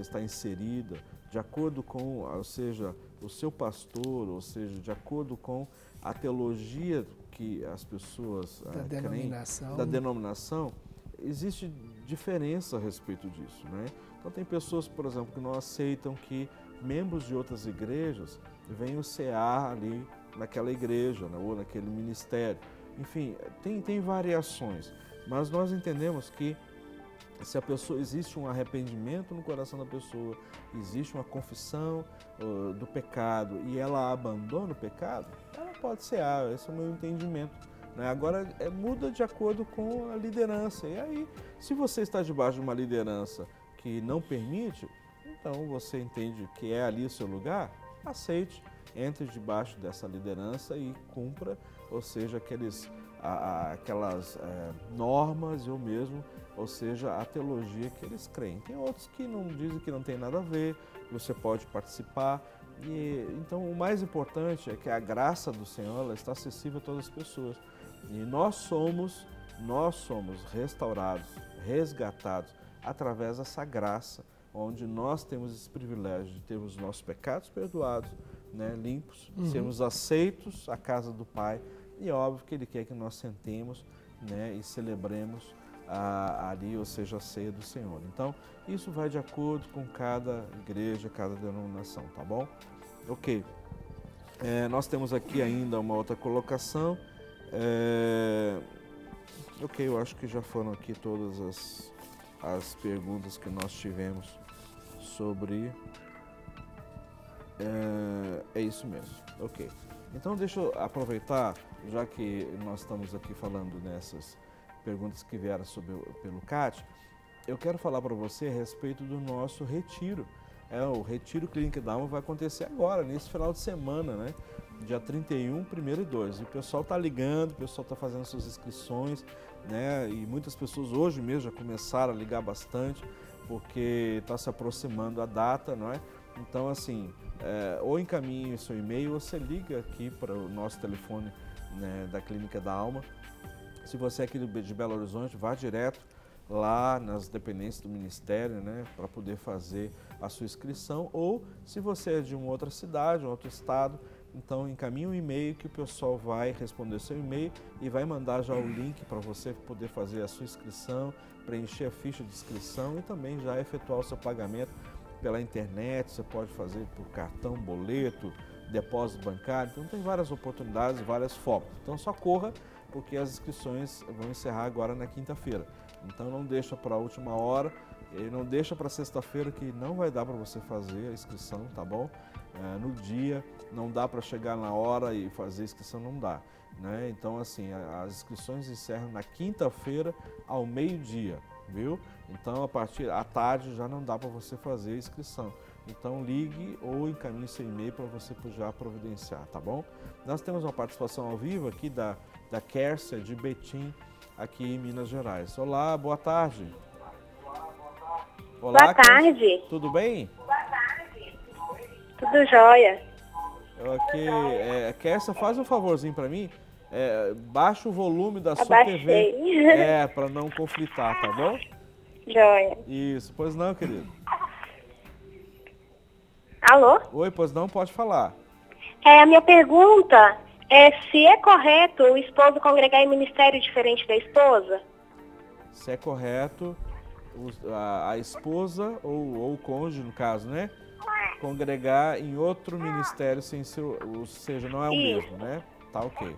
está inserida, de acordo com, ou seja, o seu pastor, ou seja, de acordo com a teologia que as pessoas creem, da denominação, existe diferença a respeito disso, né? Então tem pessoas, por exemplo, que não aceitam que membros de outras igrejas venham cear ali naquela igreja, né, ou naquele ministério. Enfim, tem variações, mas nós entendemos que se a pessoa, existe um arrependimento no coração da pessoa, existe uma confissão do pecado e ela abandona o pecado, ela pode cear, esse é o meu entendimento, né? Agora, muda de acordo com a liderança. E aí, se você está debaixo de uma liderança que não permite, então você entende que é ali o seu lugar, aceite, entre debaixo dessa liderança e cumpra, ou seja, aquelas normas ou mesmo, ou seja, a teologia que eles creem. Tem outros que não dizem que não tem nada a ver, que você pode participar. Então, o mais importante é que a graça do Senhor ela está acessível a todas as pessoas. E nós somos nós somos restaurados, resgatados através dessa graça, onde nós temos esse privilégio de termos nossos pecados perdoados, né, limpos, sermos aceitos à casa do Pai, e é óbvio que Ele quer que nós sentemos, né, e celebremos ali, ou seja, a ceia do Senhor. Então, isso vai de acordo com cada igreja, cada denominação, tá bom? Ok. Nós temos aqui ainda uma outra colocação. Ok, eu acho que já foram aqui todas as perguntas que nós tivemos sobre... É isso mesmo, ok. Então deixa eu aproveitar, já que nós estamos aqui falando nessas perguntas que vieram pelo CAT, eu quero falar para você a respeito do nosso retiro. O Retiro Clínica da Alma vai acontecer agora, nesse final de semana, né? Dia 31, 1º e 2. E o pessoal está ligando, o pessoal está fazendo suas inscrições, né? E muitas pessoas hoje mesmo já começaram a ligar bastante, porque está se aproximando a data, não é? Então, assim, ou encaminhe seu e-mail, ou você liga aqui para o nosso telefone, né, da Clínica da Alma. Se você é aqui de Belo Horizonte, vá direto lá nas dependências do Ministério, né, para poder fazer a sua inscrição, ou se você é de uma outra cidade, um outro estado, então encaminhe um e-mail que o pessoal vai responder seu e-mail e vai mandar já o link para você poder fazer a sua inscrição, preencher a ficha de inscrição e também já efetuar o seu pagamento pela internet. Você pode fazer por cartão, boleto, depósito bancário, então tem várias oportunidades, várias formas. Então só corra, porque as inscrições vão encerrar agora na quinta-feira. Então não deixa para a última hora, e não deixa para sexta-feira, que não vai dar para você fazer a inscrição, tá bom? No dia, não dá para chegar na hora e fazer a inscrição, não dá, né? Então assim, as inscrições encerram na quinta-feira ao meio-dia, viu? Então a partir da tarde já não dá para você fazer a inscrição. Então ligue ou encaminhe seu e-mail para você já providenciar, tá bom? Nós temos uma participação ao vivo aqui da Kércia de Betim, aqui em Minas Gerais. Olá, boa tarde. Olá, boa tarde. Kércia. Tudo bem? Boa tarde. Tudo jóia. Ok. Kércia, faz um favorzinho para mim. Baixa o volume da sua TV. Para não conflitar, tá bom? Jóia. Isso, pois não, querido. Alô? Oi, pois não, pode falar. A minha pergunta é se é correto o esposo congregar em ministério diferente da esposa? Se é correto a esposa ou o cônjuge, no caso, né? Congregar em outro ministério sem ser, ou seja, não é o mesmo, né? Tá ok.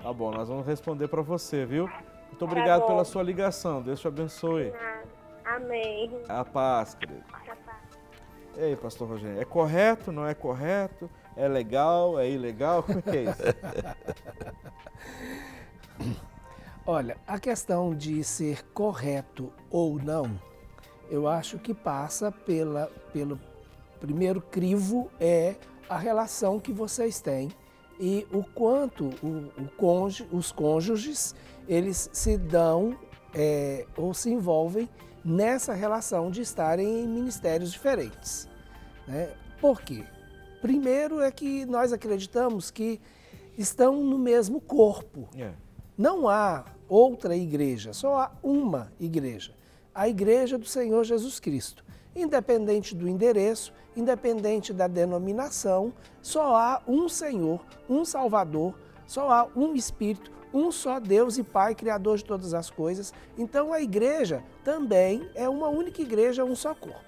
Tá bom, nós vamos responder para você, viu? Muito obrigado pela sua ligação. Deus te abençoe. Amém. A paz, querido. E aí, pastor Rogério, é correto, não é correto? É legal, é ilegal? Como é que é isso? Olha, a questão de ser correto ou não, eu acho que passa pelo primeiro crivo, é a relação que vocês têm e o quanto os cônjuges, eles se dão ou se envolvem nessa relação de estarem em ministérios diferentes, né? Por quê? Primeiro é que nós acreditamos que estão no mesmo corpo. Não há outra igreja, só há uma igreja, a Igreja do Senhor Jesus Cristo. Independente do endereço, independente da denominação, só há um Senhor, um Salvador, só há um Espírito, um só Deus e Pai, Criador de todas as coisas. Então a igreja também é uma única igreja, um só corpo.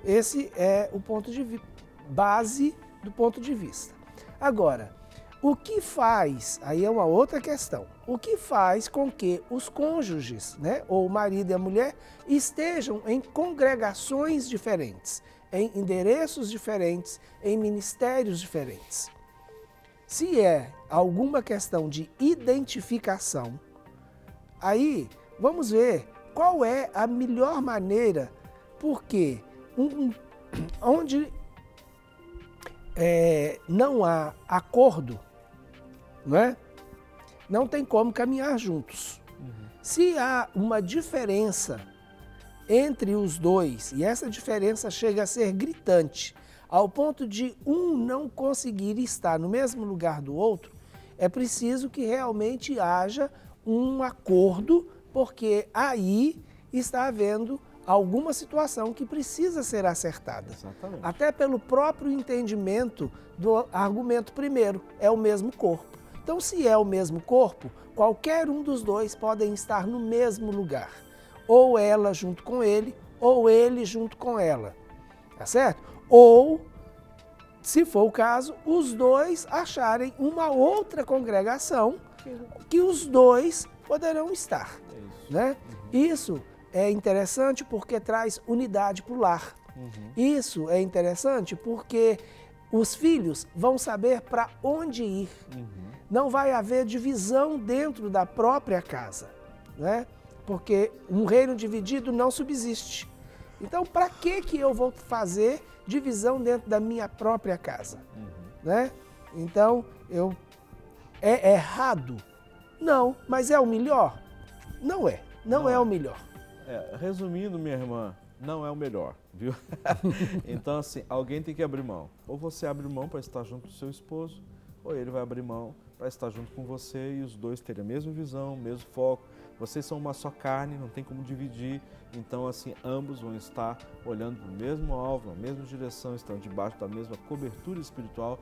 Esse é o ponto de base do ponto de vista. Agora, o que faz, aí é uma outra questão, o que faz com que os cônjuges, né, ou o marido e a mulher, estejam em congregações diferentes, em endereços diferentes, em ministérios diferentes? Se é alguma questão de identificação, aí vamos ver qual é a melhor maneira, porque onde não há acordo, não é? Não tem como caminhar juntos. Se há uma diferença entre os dois, e essa diferença chega a ser gritante, ao ponto de um não conseguir estar no mesmo lugar do outro, é preciso que realmente haja um acordo porque aí está havendo alguma situação que precisa ser acertada. Exatamente. Até pelo próprio entendimento do argumento primeiro, é o mesmo corpo. Então, se é o mesmo corpo, qualquer um dos dois podem estar no mesmo lugar. Ou ela junto com ele, ou ele junto com ela. Tá certo? Ou, se for o caso, os dois acharem uma outra congregação que os dois poderão estar. Né? Isso é interessante porque traz unidade para o lar. Isso é interessante porque os filhos vão saber para onde ir. Não vai haver divisão dentro da própria casa, né? Porque um reino dividido não subsiste. Então, para que eu vou fazer divisão dentro da minha própria casa? Né? Então, é errado? Não, mas é o melhor? Não é. Não é o melhor. Resumindo, minha irmã, não é o melhor, viu? Então, assim, alguém tem que abrir mão. Ou você abre mão para estar junto do seu esposo, ou ele vai abrir mão para estar junto com você e os dois terem a mesma visão, o mesmo foco. Vocês são uma só carne, não tem como dividir. Então, assim, ambos vão estar olhando para o mesmo alvo, na mesma direção, estão debaixo da mesma cobertura espiritual.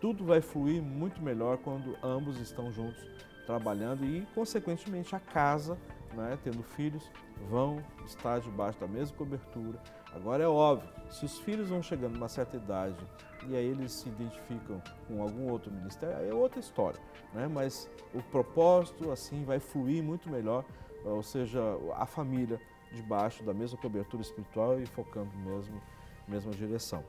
Tudo vai fluir muito melhor quando ambos estão juntos trabalhando e, consequentemente, a casa, né, tendo filhos, vão estar debaixo da mesma cobertura. Agora é óbvio, se os filhos vão chegando numa certa idade e aí eles se identificam com algum outro ministério, aí é outra história, né? Mas o propósito assim vai fluir muito melhor, ou seja, a família debaixo da mesma cobertura espiritual e focando na mesma direção.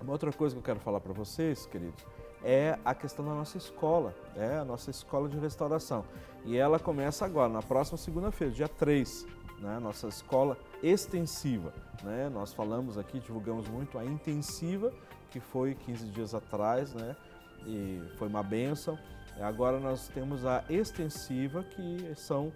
Uma outra coisa que eu quero falar para vocês, queridos, é a questão da nossa escola, a nossa escola de restauração. E ela começa agora, na próxima segunda-feira, dia 3, né? Nossa escola extensiva. Né? Nós falamos aqui, divulgamos muito a intensiva, que foi 15 dias atrás, né? E foi uma bênção. Agora nós temos a extensiva, que são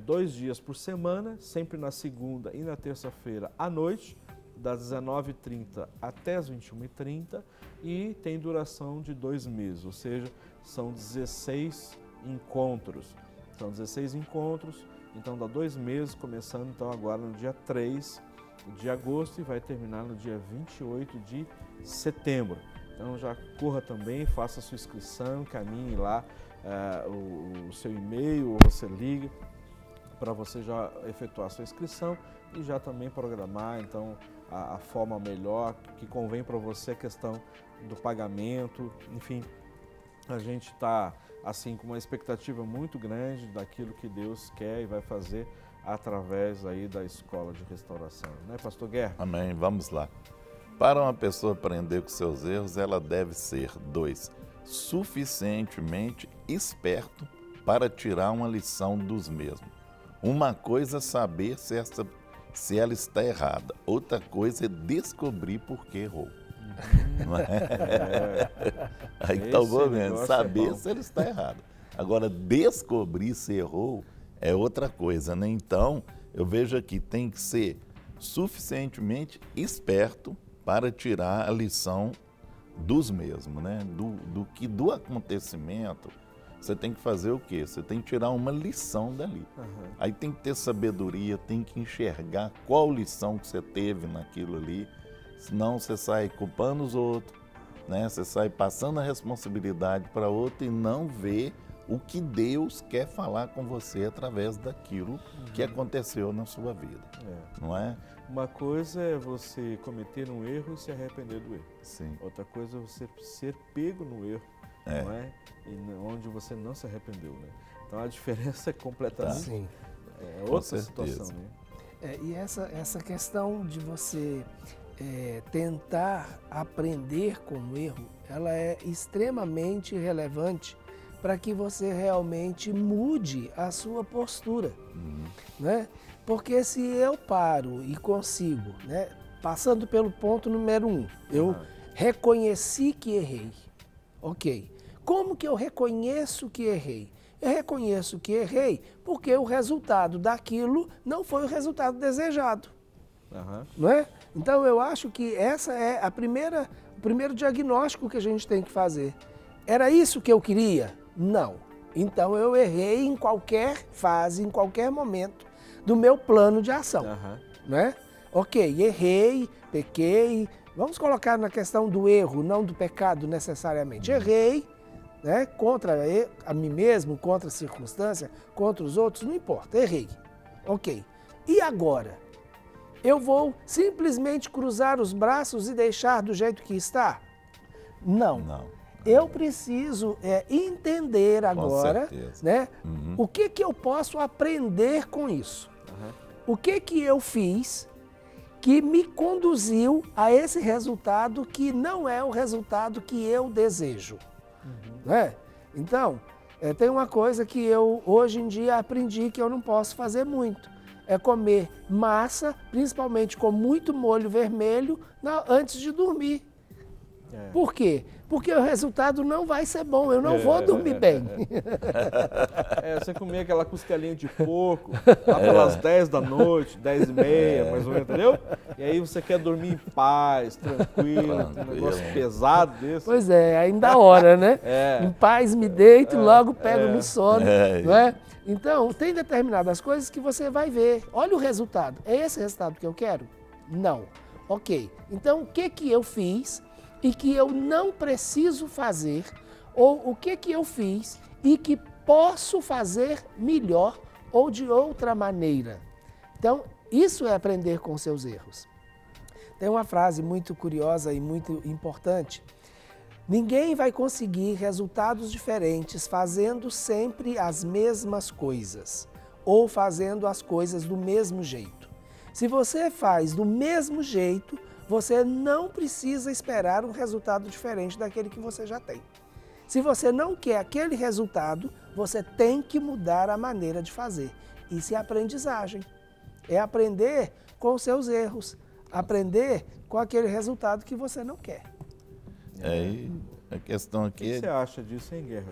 2 dias por semana, sempre na segunda e na terça-feira à noite, das 19h30 até as 21h30, e tem duração de 2 meses, ou seja, são 16 encontros. São 16 encontros, então dá 2 meses, começando então agora no dia 3 de agosto e vai terminar no dia 28 de setembro. Então já corra também, faça a sua inscrição, caminhe lá o seu e-mail, ou você liga para você já efetuar a sua inscrição e já também programar então a forma melhor que convém para você, a questão do pagamento. Enfim, a gente está assim com uma expectativa muito grande daquilo que Deus quer e vai fazer através aí da escola de restauração, né, Pastor Guerra? Amém, vamos lá. Para uma pessoa aprender com seus erros, ela deve ser 2, suficientemente esperto para tirar uma lição dos mesmos. Uma coisa é saber se ela está errada, outra coisa é descobrir por que errou. Não é? Aí está o momento, saber se ela está errada. Agora, descobrir se errou é outra coisa, né? Então, eu vejo aqui, tem que ser suficientemente esperto para tirar a lição dos mesmos, né? Do acontecimento, você tem que fazer o quê? Você tem que tirar uma lição dali. Aí tem que ter sabedoria, tem que enxergar qual lição que você teve naquilo ali, senão você sai culpando os outros, né? Você sai passando a responsabilidade para outro e não vê o que Deus quer falar com você através daquilo que aconteceu na sua vida, não é? Uma coisa é você cometer um erro e se arrepender do erro. Sim. Outra coisa é você ser pego no erro, não é? E onde você não se arrependeu, né? Então a diferença é completamente outra situação, né? E essa questão de você tentar aprender com o erro, ela é extremamente relevante para que você realmente mude a sua postura, né? Porque se eu paro e consigo, né, passando pelo ponto número 1, eu reconheci que errei, ok. Como que eu reconheço que errei? Eu reconheço que errei porque o resultado daquilo não foi o resultado desejado, não é? Então eu acho que essa é o primeiro diagnóstico que a gente tem que fazer. Era isso que eu queria? Não. Então eu errei em qualquer fase, em qualquer momento do meu plano de ação, né? Ok, errei, pequei, vamos colocar na questão do erro, não do pecado necessariamente. Errei, né? Contra a mim mesmo, contra a circunstância, contra os outros, não importa, errei. Ok, e agora? Eu vou simplesmente cruzar os braços e deixar do jeito que está? Não. Eu preciso entender agora, né, o que eu posso aprender com isso. O que eu fiz que me conduziu a esse resultado que não é o resultado que eu desejo. Né? Então, tem uma coisa que eu hoje em dia aprendi que eu não posso fazer muito. É comer massa, principalmente com muito molho vermelho, antes de dormir. Por quê? Porque o resultado não vai ser bom, eu não vou dormir bem. Você comer aquela costelinha de porco lá pelas 10 da noite, 10 e meia, mais ou menos, entendeu? E aí você quer dormir em paz, tranquilo, um negócio pesado desse. Pois é, ainda a hora, né? Em paz me deito, logo pego no sono, não é? Então, tem determinadas coisas que você vai ver. Olha o resultado. É esse resultado que eu quero? Não. Ok. Então, o que eu fiz e que eu não preciso fazer, ou o que eu fiz e que posso fazer melhor ou de outra maneira? Então, isso é aprender com seus erros. Tem uma frase muito curiosa e muito importante. Ninguém vai conseguir resultados diferentes fazendo sempre as mesmas coisas ou fazendo as coisas do mesmo jeito. Se você faz do mesmo jeito, você não precisa esperar um resultado diferente daquele que você já tem. Se você não quer aquele resultado, você tem que mudar a maneira de fazer. Isso é aprendizagem. É aprender com os seus erros. Aprender com aquele resultado que você não quer. A questão aqui... O que você acha disso, hein, Guerra?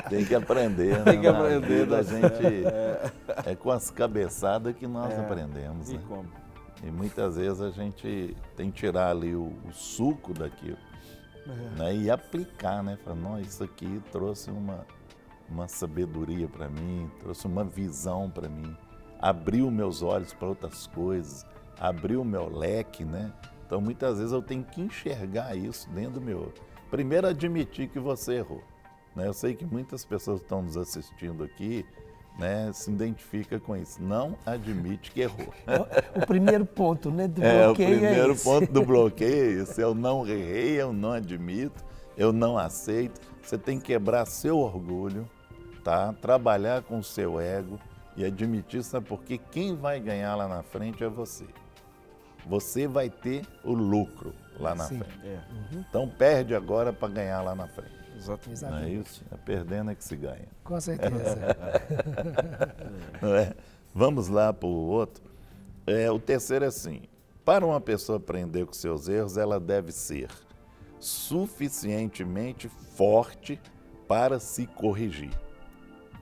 Tem que aprender, né? Tem que aprender. A gente... É com as cabeçadas que nós aprendemos, E né? como? E muitas vezes a gente tem que tirar ali o suco daquilo, né? E aplicar, né? Falar, não, isso aqui trouxe uma sabedoria para mim, trouxe uma visão para mim, abriu meus olhos para outras coisas, abriu o meu leque, né? Então, muitas vezes eu tenho que enxergar isso dentro do meu... Primeiro, admitir que você errou, né? Eu sei que muitas pessoas que estão nos assistindo aqui, né, se identifica com isso. Não admite que errou. O primeiro ponto, né, do bloqueio o primeiro ponto do bloqueio é isso. Eu não errei, eu não admito, eu não aceito. Você tem que quebrar seu orgulho, tá? Trabalhar com o seu ego e admitir, sabe por quê? Quem vai ganhar lá na frente é você. Você vai ter o lucro lá na frente. Então perde agora para ganhar lá na frente. Exatamente. Não é isso? É perdendo é que se ganha. Com certeza. Não é? Vamos lá para o outro. O terceiro é assim, para uma pessoa aprender com seus erros, ela deve ser suficientemente forte para se corrigir.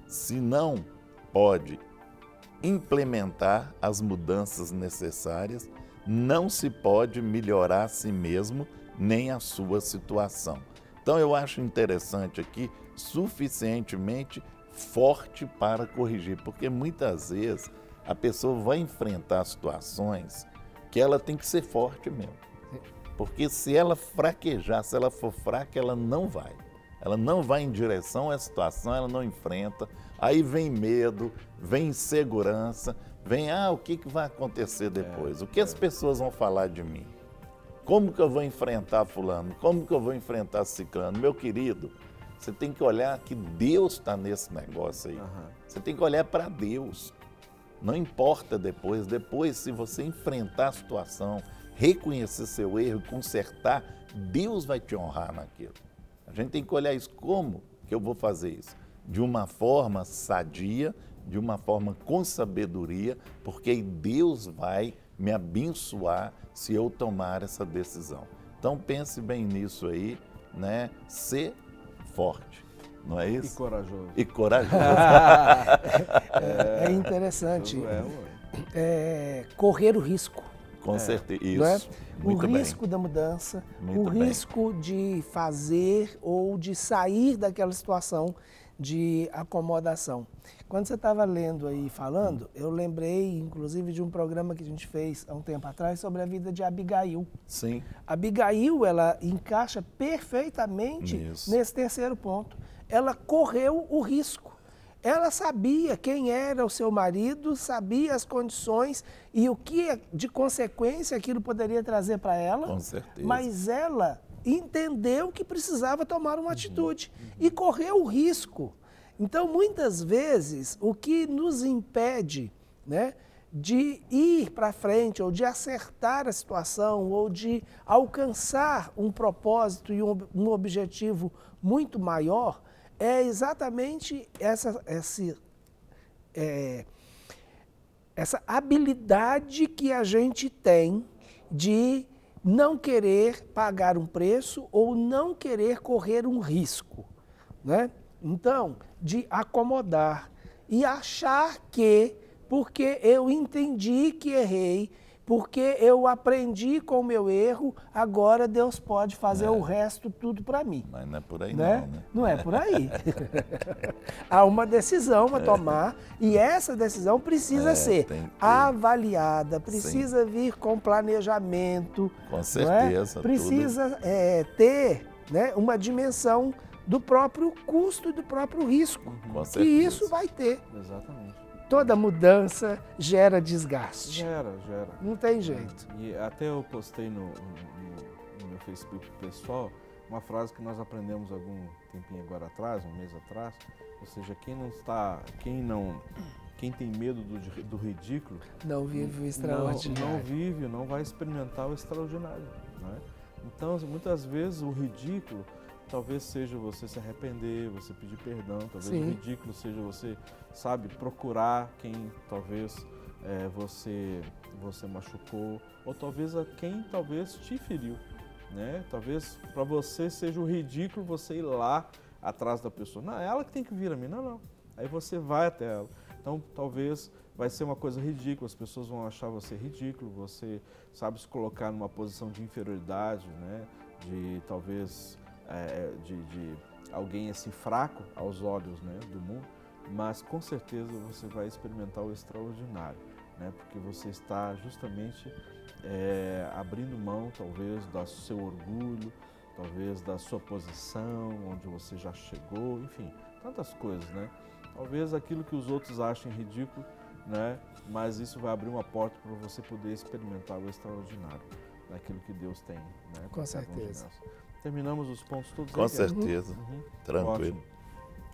Se não pode implementar as mudanças necessárias, não se pode melhorar a si mesmo nem a sua situação. Então eu acho interessante aqui, suficientemente forte para corrigir, porque muitas vezes a pessoa vai enfrentar situações que ela tem que ser forte mesmo. Porque se ela fraquejar, se ela for fraca, ela não vai. Ela não vai em direção à situação, ela não enfrenta. Aí vem medo, vem insegurança, vem, o que vai acontecer depois? O que as pessoas vão falar de mim? Como que eu vou enfrentar fulano? Como que eu vou enfrentar ciclano? Meu querido, você tem que olhar que Deus está nesse negócio aí. Você tem que olhar para Deus. Não importa depois, se você enfrentar a situação, reconhecer seu erro, consertar, Deus vai te honrar naquilo. A gente tem que olhar isso. Como que eu vou fazer isso? De uma forma sadia, de uma forma com sabedoria, porque Deus vai me abençoar se eu tomar essa decisão. Então pense bem nisso aí, né? Ser forte, não é isso? E corajoso. E corajoso. É interessante. Correr o risco. Com certeza, não é? isso. O Muito bem. risco da mudança, Muito o bem. risco de fazer ou de sair daquela situação de acomodação. Quando você estava lendo aí, falando, eu lembrei, inclusive, de um programa que a gente fez há um tempo atrás sobre a vida de Abigail. Sim. Abigail, ela encaixa perfeitamente Isso. nesse terceiro ponto. Ela correu o risco. Ela sabia quem era o seu marido, sabia as condições e o que de consequência aquilo poderia trazer para ela. Com certeza. Mas ela entendeu que precisava tomar uma atitude e correu o risco. Então, muitas vezes, o que nos impede, né, de ir para frente ou de acertar a situação ou de alcançar um propósito e um objetivo muito maior é exatamente essa habilidade que a gente tem de não querer pagar um preço ou não querer correr um risco, né? Então, de acomodar e achar que, porque eu entendi que errei, porque eu aprendi com o meu erro, agora Deus pode fazer o resto tudo para mim. Mas não é por aí Né? não, né? Não é por aí. Há uma decisão a tomar e essa decisão precisa ser tem que ter. avaliada, precisa vir com planejamento. Com não certeza, é? Precisa ter, né, uma dimensão do próprio custo e do próprio risco. Com Que certeza. isso vai ter. Exatamente. Toda mudança gera desgaste. Gera. Não tem jeito. E até eu postei no meu Facebook pessoal uma frase que nós aprendemos algum tempinho agora atrás, um mês atrás, ou seja, quem tem medo do ridículo Não vive o extraordinário. não vive, não vai experimentar o extraordinário, né? Então, muitas vezes o ridículo talvez seja você se arrepender, você pedir perdão, talvez Sim. o ridículo seja você, sabe, procurar quem talvez você machucou, ou talvez a quem talvez te feriu, né? Talvez para você seja o ridículo você ir lá atrás da pessoa. Não, é ela que tem que vir a mim, não. Aí você vai até ela. Então, talvez vai ser uma coisa ridícula, as pessoas vão achar você ridículo, você sabe se colocar numa posição de inferioridade, né? De talvez de alguém assim fraco aos olhos, né, do mundo, mas com certeza você vai experimentar o extraordinário, né? Porque você está justamente abrindo mão talvez do seu orgulho, talvez da sua posição, onde você já chegou, enfim, tantas coisas, né? Talvez aquilo que os outros achem ridículo, né? Mas isso vai abrir uma porta para você poder experimentar o extraordinário daquilo que Deus tem, né? Com certeza. Terminamos os pontos todos? Com aí, certeza. Tranquilo. Ótimo.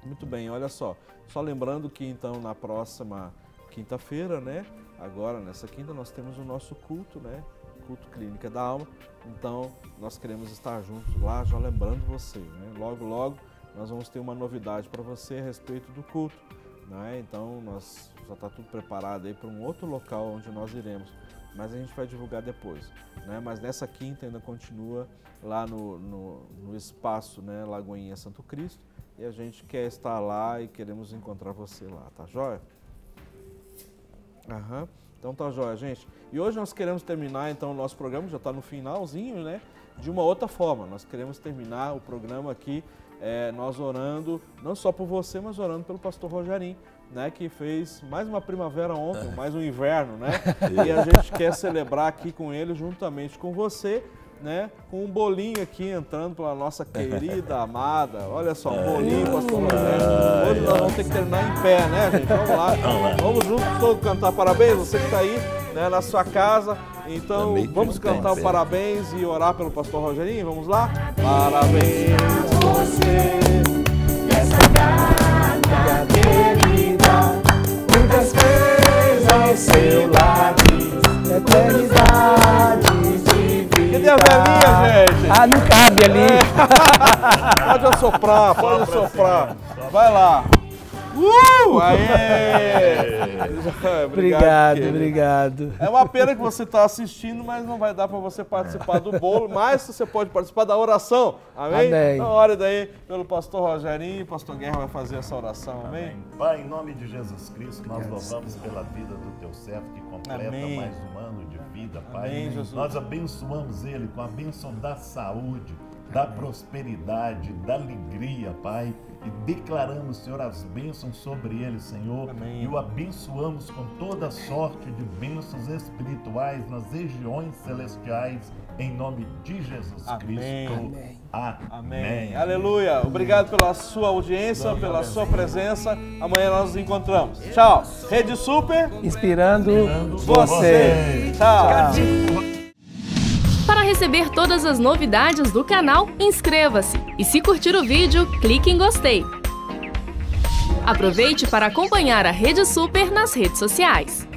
Muito bem, olha só lembrando que então na próxima quinta-feira, né? Agora nessa quinta nós temos o nosso culto, né? Culto Clínica da Alma. Então nós queremos estar juntos lá, já lembrando você, né? Logo nós vamos ter uma novidade para você a respeito do culto, né? Então nós já está tudo preparado aí para um outro local onde nós iremos, mas a gente vai divulgar depois, né? Mas nessa quinta ainda continua lá no espaço, né, Lagoinha Santo Cristo, e a gente quer estar lá e queremos encontrar você lá, tá joia? Então tá joia, gente. E hoje nós queremos terminar então o nosso programa, já está no finalzinho, né, de uma outra forma. Nós queremos terminar o programa aqui, nós orando, não só por você, mas orando pelo pastor Rogerinho, né, que fez mais uma primavera ontem, mais um inverno, né? E a gente quer celebrar aqui com ele, juntamente com você, né, com um bolinho aqui entrando pela nossa querida amada. Olha só, um bolinho, pastor Rogério. Hoje nós vamos ter que terminar em pé, né, gente? Vamos lá. Vamos juntos todos cantar parabéns, você que está aí, né, na sua casa. Então, vamos cantar o parabéns e orar pelo pastor Rogerinho? Vamos lá? Parabéns você nessa data querida, muitas vezes ao seu lado, eternidade de vida. Cadê a velhinha, gente? Ah, não cabe ali. Pode assoprar, pode assoprar. Vai lá. Aê! Obrigado. É uma pena que você está assistindo, mas não vai dar para você participar do bolo, mas você pode participar da oração. Amém? Amém. Então, ore daí pelo pastor Rogerinho, o pastor Guerra vai fazer essa oração. Amém? Pai, em nome de Jesus Cristo, nós louvamos pela vida do teu servo que completa Amém. mais um ano de vida, Pai. Amém, Jesus. Nós abençoamos ele com a bênção da saúde, da prosperidade, da alegria, Pai. E declaramos, Senhor, as bênçãos sobre ele, Senhor. Amém. E o abençoamos com toda sorte de bênçãos espirituais nas regiões celestiais, em nome de Jesus Amém. Cristo. Amém. Amém. Aleluia. Obrigado pela sua audiência, pela sua presença. Amanhã nós nos encontramos. Tchau. Rede Super. Inspirando Você. Tchau. Para receber todas as novidades do canal, inscreva-se e se curtir o vídeo, clique em gostei. Aproveite para acompanhar a Rede Super nas redes sociais.